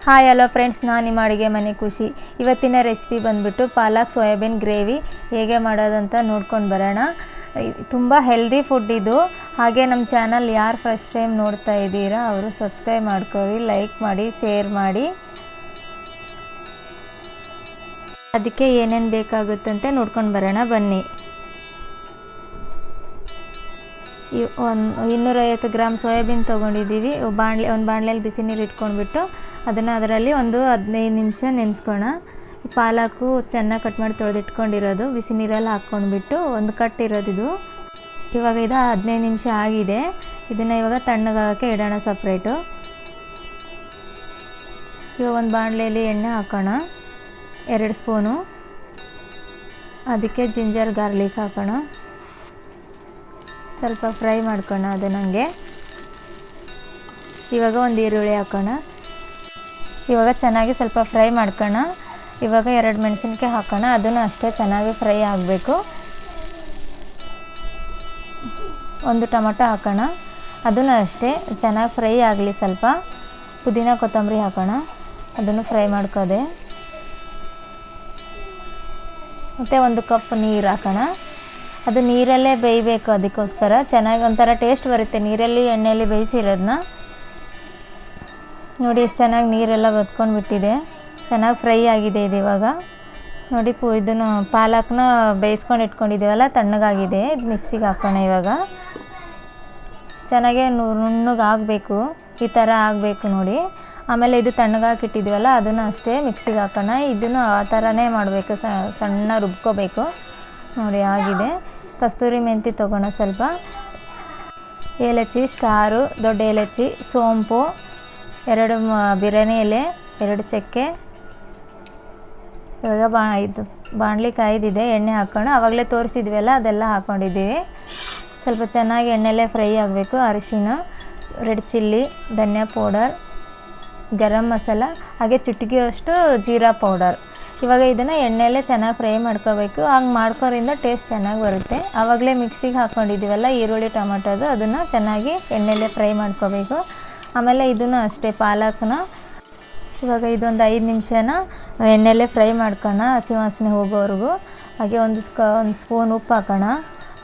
Hi hello friends, ನಾನು ನಿಮ್ಮ ಅಡುಗೆಮನೆಕುಷಿ. ಇವತ್ತಿನ ರೆಸಿಪಿ ಬಂದುಬಿಟ್ಟು ಪಾಲಕ್ ಸೋಯಾಬೀನ್ ಗ್ರೇವಿ ಹೇಗೆ ಮಾಡೋದಂತ ನೋಡ್ಕೊಂಡು ಬರೋಣ. ತುಂಬ ಹೆಲ್ದಿ ಫುಡ್ ಇದು. ಹಾಗೆ ನಮ್ಮ ಚಾನಲ್ ಯಾರು ಫಸ್ಟ್ ಟೈಮ್ ನೋಡ್ತಾ ಇದ್ದೀರಾ ಅವರು ಸಬ್ಸ್ಕ್ರೈಬ್ ಮಾಡ್ಕೊಳ್ಳಿ, ಲೈಕ್ ಮಾಡಿ, ಶೇರ್ ಮಾಡಿ. ಅದಕ್ಕೆ ಏನೇನು ಬೇಕಾಗುತ್ತಂತೆ ನೋಡ್ಕೊಂಡು ಬರೋಣ ಬನ್ನಿ. 250 ಗ್ರಾಮ್ ಸೋಯಾಬೀನ್ ತೊಗೊಂಡಿದ್ದೀವಿ. ಒಂದು ಬಾಣಲೆಯಲ್ಲಿ ಬಿಸಿ ನೀರು ಇಟ್ಕೊಂಡ್ಬಿಟ್ಟು ಅದರಲ್ಲಿ ಒಂದು 15 ನಿಮಿಷ ನೆನೆಸ್ಕೋಣ. ಪಾಲಕು ಚೆನ್ನಾಗಿ ಕಟ್ ಮಾಡಿ ತೊಳೆದಿಟ್ಕೊಂಡಿರೋದು ಬಿಸಿ ನೀರಲ್ಲಿ ಹಾಕ್ಕೊಂಡ್ಬಿಟ್ಟು ಒಂದು ಕಟ್ ಇರೋದಿದು. ಇವಾಗ ಇದು 15 ನಿಮಿಷ ಆಗಿದೆ. ಇದನ್ನು ಇವಾಗ ತಣ್ಣಗಾಗೋಕ್ಕೆ ಇಡೋಣ ಸಪ್ರೇಟು. ಇವಾಗ ಒಂದು ಬಾಣಲೆಯಲ್ಲಿ ಎಣ್ಣೆ ಹಾಕೋಣ, 2 ಸ್ಪೂನು. ಅದಕ್ಕೆ ಜಿಂಜರ್ ಗಾರ್ಲಿಕ್ ಹಾಕೋಣ, ಸ್ವಲ್ಪ ಫ್ರೈ ಮಾಡ್ಕೋಣ ಅದು ನನಗೆ. ಇವಾಗ ಒಂದು ಈರುಳ್ಳಿ ಹಾಕೋಣ. ಇವಾಗ ಚೆನ್ನಾಗಿ ಸ್ವಲ್ಪ ಫ್ರೈ ಮಾಡ್ಕೋಣ. ಇವಾಗ 2 ಮೆಣಸಿನ್ಕಾಯಿ ಹಾಕೋಣ, ಅದನ್ನು ಅಷ್ಟೇ ಚೆನ್ನಾಗಿ ಫ್ರೈ ಆಗಬೇಕು. ಒಂದು ಟೊಮೊಟೊ ಹಾಕೋಣ, ಅದನ್ನು ಅಷ್ಟೇ ಚೆನ್ನಾಗಿ ಫ್ರೈ ಆಗಲಿ. ಸ್ವಲ್ಪ ಪುದೀನ ಕೊತ್ತಂಬರಿ ಹಾಕೋಣ, ಅದನ್ನು ಫ್ರೈ ಮಾಡ್ಕೋದೆ. ಮತ್ತು 1 ಕಪ್ ನೀರು ಹಾಕೋಣ. ಅದು ನೀರಲ್ಲೇ ಬೇಯಬೇಕು, ಅದಕ್ಕೋಸ್ಕರ ಚೆನ್ನಾಗಿ ಒಂಥರ ಟೇಸ್ಟ್ ಬರುತ್ತೆ ನೀರಲ್ಲಿ ಎಣ್ಣೆಯಲ್ಲಿ ಬೇಯಿಸಿರೋದನ್ನ. ನೋಡಿ ಎಷ್ಟು ಚೆನ್ನಾಗಿ ನೀರೆಲ್ಲ ಬತ್ಕೊಂಡು ಬಿಟ್ಟಿದೆ, ಚೆನ್ನಾಗಿ ಫ್ರೈ ಆಗಿದೆ ಇದು. ಇವಾಗ ನೋಡಿ ಇದನ್ನು ಪಾಲಕ್ನ ಬೇಯಿಸ್ಕೊಂಡು ಇಟ್ಕೊಂಡಿದ್ದೀವಲ್ಲ, ತಣ್ಣಗಾಗಿದೆ. ಇದು ಮಿಕ್ಸಿಗೆ ಹಾಕೋಣ. ಇವಾಗ ಚೆನ್ನಾಗೆ ನುಣ್ಣಗೆ ಆಗಬೇಕು, ಈ ಥರ ಆಗಬೇಕು ನೋಡಿ. ಆಮೇಲೆ ಇದು ತಣ್ಣಗಾಗಿ ಇಟ್ಟಿದ್ದೀವಲ್ಲ, ಅದನ್ನು ಅಷ್ಟೇ ಮಿಕ್ಸಿಗೆ ಹಾಕೋಣ. ಇದನ್ನು ಆ ಥರನೇ ಮಾಡಬೇಕು, ಸಣ್ಣ ರುಬ್ಕೋಬೇಕು. ನೋಡಿ ಆಗಿದೆ. ಕಸ್ತೂರಿ ಮೆಂತಿ ತೊಗೋಣ, ಸ್ವಲ್ಪ ಏಲಕ್ಕಿ, ಸ್ಟಾರು, ದೊಡ್ಡ ಏಲಕ್ಕಿ, ಸೋಂಪು, 2 ಬಿರಿಯಾನಿ ಎಲೆ, 2 ಚಕ್ಕೆ. ಇವಾಗ ಇದು ಬಾಣಲಿ ಕಾಯ್ದಿದೆ, ಎಣ್ಣೆ ಹಾಕೋಣ. ಆವಾಗಲೇ ತೋರಿಸಿದ್ವಲ್ಲ ಅದೆಲ್ಲ ಹಾಕ್ಕೊಂಡಿದ್ದೀವಿ. ಸ್ವಲ್ಪ ಚೆನ್ನಾಗಿ ಎಣ್ಣೆಲೇ ಫ್ರೈ ಆಗಬೇಕು. ಅರಿಶಿಣ, ರೆಡ್ ಚಿಲ್ಲಿ, ಧನಿಯಾ ಪೌಡರ್, ಗರಂ ಮಸಾಲ, ಹಾಗೆ ಚಿಟಿಕೆಯಷ್ಟು ಜೀರಾ ಪೌಡರ್. ಇವಾಗ ಇದನ್ನು ಎಣ್ಣೆಯಲ್ಲೇ ಚೆನ್ನಾಗಿ ಫ್ರೈ ಮಾಡ್ಕೋಬೇಕು. ಹಂಗೆ ಮಾಡ್ಕೋದ್ರಿಂದ ಟೇಸ್ಟ್ ಚೆನ್ನಾಗಿ ಬರುತ್ತೆ. ಆವಾಗಲೇ ಮಿಕ್ಸಿಗೆ ಹಾಕ್ಕೊಂಡಿದ್ದೀವಲ್ಲ ಈರುಳ್ಳಿ ಟೊಮೊಟೊದು, ಅದನ್ನು ಚೆನ್ನಾಗಿ ಎಣ್ಣೆಯಲ್ಲೇ ಫ್ರೈ ಮಾಡ್ಕೋಬೇಕು. ಆಮೇಲೆ ಇದನ್ನು ಅಷ್ಟೇ ಪಾಲಕ್ನ ಇವಾಗ ಇದೊಂದು 5 ನಿಮಿಷನ ಎಣ್ಣೆಯಲ್ಲೇ ಫ್ರೈ ಮಾಡ್ಕೋಣ, ಹಸಿ ವಾಸನೆ ಹೋಗೋವರೆಗೂ. ಹಾಗೆ ಒಂದು ಸ್ಪೂನ್ ಉಪ್ಪು ಹಾಕೋಣ,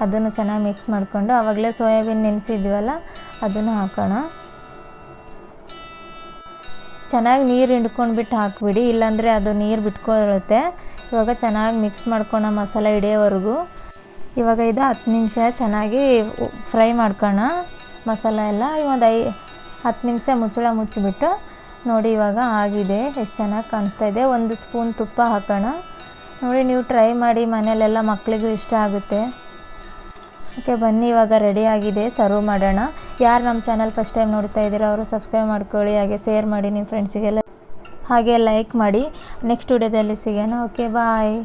ಅದನ್ನು ಚೆನ್ನಾಗಿ ಮಿಕ್ಸ್ ಮಾಡಿಕೊಂಡು ಆವಾಗಲೇ ಸೋಯಾಬೀನ್ ನೆನೆಸಿದ್ವಲ್ಲ ಅದನ್ನು ಹಾಕೋಣ. ಚೆನ್ನಾಗಿ ನೀರು ಹಿಂಡ್ಕೊಂಡ್ಬಿಟ್ಟು ಹಾಕಿಬಿಡಿ, ಇಲ್ಲಾಂದರೆ ಅದು ನೀರು ಬಿಟ್ಕೊಂಡಿರುತ್ತೆ. ಇವಾಗ ಚೆನ್ನಾಗಿ ಮಿಕ್ಸ್ ಮಾಡ್ಕೋಣ ಮಸಾಲೆ ಹಿಡಿಯೋವರೆಗೂ. ಇವಾಗ ಇದು 10 ನಿಮಿಷ ಚೆನ್ನಾಗಿ ಫ್ರೈ ಮಾಡ್ಕೋಣ ಮಸಾಲ ಎಲ್ಲ. ಒಂದು 10 ನಿಮಿಷ ಮುಚ್ಚಳ ಮುಚ್ಚಿಬಿಟ್ಟು ನೋಡಿ ಇವಾಗ ಆಗಿದೆ, ಎಷ್ಟು ಚೆನ್ನಾಗಿ ಕಾಣಿಸ್ತಾ ಇದೆ. 1 ಸ್ಪೂನ್ ತುಪ್ಪ ಹಾಕೋಣ. ನೋಡಿ ನೀವು ಟ್ರೈ ಮಾಡಿ, ಮನೆಯಲ್ಲೆಲ್ಲ ಮಕ್ಕಳಿಗೂ ಇಷ್ಟ ಆಗುತ್ತೆ. ಓಕೆ ಬನ್ನಿ, ಇವಾಗ ರೆಡಿ ಆಗಿದೆ, ಸರ್ವ್ ಮಾಡೋಣ. ಯಾರು ನಮ್ಮ ಚಾನಲ್ ಫಸ್ಟ್ ಟೈಮ್ ನೋಡ್ತಾ ಇದ್ದೀರಾ ಅವರು ಸಬ್ಸ್ಕ್ರೈಬ್ ಮಾಡ್ಕೊಳ್ಳಿ, ಹಾಗೆ ಶೇರ್ ಮಾಡಿ ನಿಮ್ಮ ಫ್ರೆಂಡ್ಸಿಗೆಲ್ಲ, ಹಾಗೆ ಲೈಕ್ ಮಾಡಿ. ನೆಕ್ಸ್ಟ್ ವಿಡಿಯೋದಲ್ಲಿ ಸಿಗೋಣ. ಓಕೆ ಬಾಯ್.